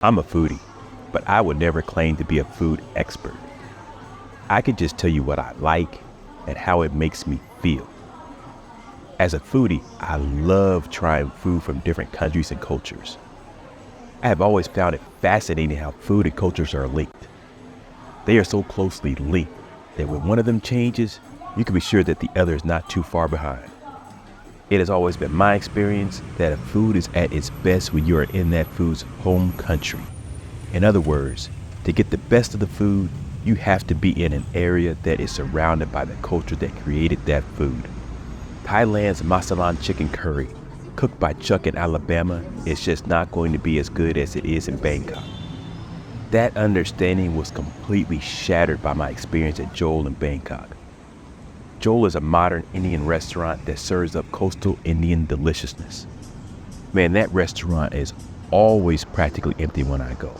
I'm a foodie, but I would never claim to be a food expert. I can just tell you what I like and how it makes me feel. As a foodie, I love trying food from different countries and cultures. I have always found it fascinating how food and cultures are linked. They are so closely linked that when one of them changes, you can be sure that the other is not too far behind. It has always been my experience that a food is at its best when you are in that food's home country. In other words, to get the best of the food, you have to be in an area that is surrounded by the culture that created that food. Thailand's Masalan chicken curry, cooked by Chuck in Alabama, is just not going to be as good as it is in Bangkok. That understanding was completely shattered by my experience at JHOL in Bangkok. JHOL is a modern Indian restaurant that serves up coastal Indian deliciousness. Man, that restaurant is always practically empty when I go.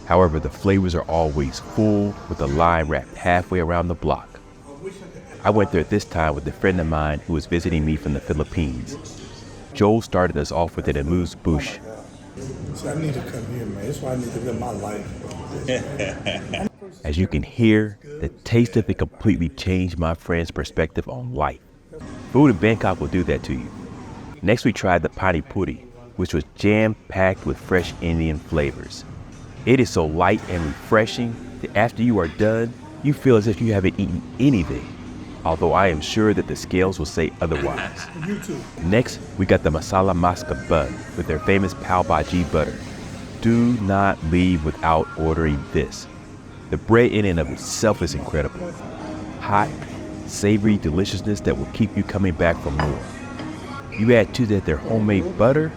However, the flavors are always full with a line wrapped halfway around the block. I went there this time with a friend of mine who was visiting me from the Philippines. JHOL started us off with an amuse-bouche. See, I need to come here, man. That's why I need to live my life. As you can hear, the taste of it completely changed my friend's perspective on life. Food in Bangkok will do that to you. Next, we tried the pani puri, which was jam-packed with fresh Indian flavors. It is so light and refreshing that after you are done, you feel as if you haven't eaten anything, although I am sure that the scales will say otherwise. Next, we got the masala maska bun with their famous pav bhaji butter. Do not leave without ordering this. The bread in and of itself is incredible. Hot, savory deliciousness that will keep you coming back for more. You add to that their homemade butter,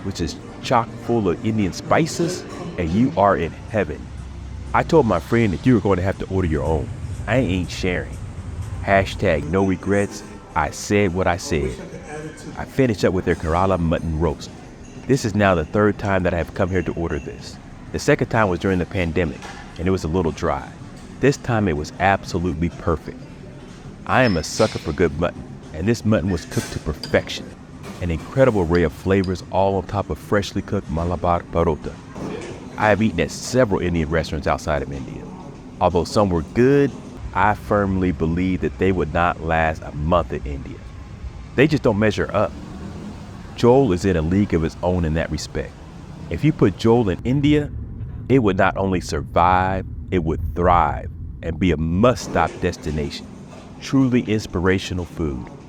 which is chock full of Indian spices, and you are in heaven. I told my friend that you were going to have to order your own. I ain't sharing. Hashtag no regrets. I said what I said. I finished up with their Kerala mutton roast. This is now the third time that I have come here to order this. The second time was during the pandemic, and it was a little dry. This time it was absolutely perfect. I am a sucker for good mutton, and this mutton was cooked to perfection. An incredible array of flavors all on top of freshly cooked Malabar parota. I have eaten at several Indian restaurants outside of India. Although some were good, I firmly believe that they would not last a month in India. They just don't measure up. JHOL is in a league of its own in that respect. If you put JHOL in India, it would not only survive, it would thrive and be a must-stop destination. Truly inspirational food.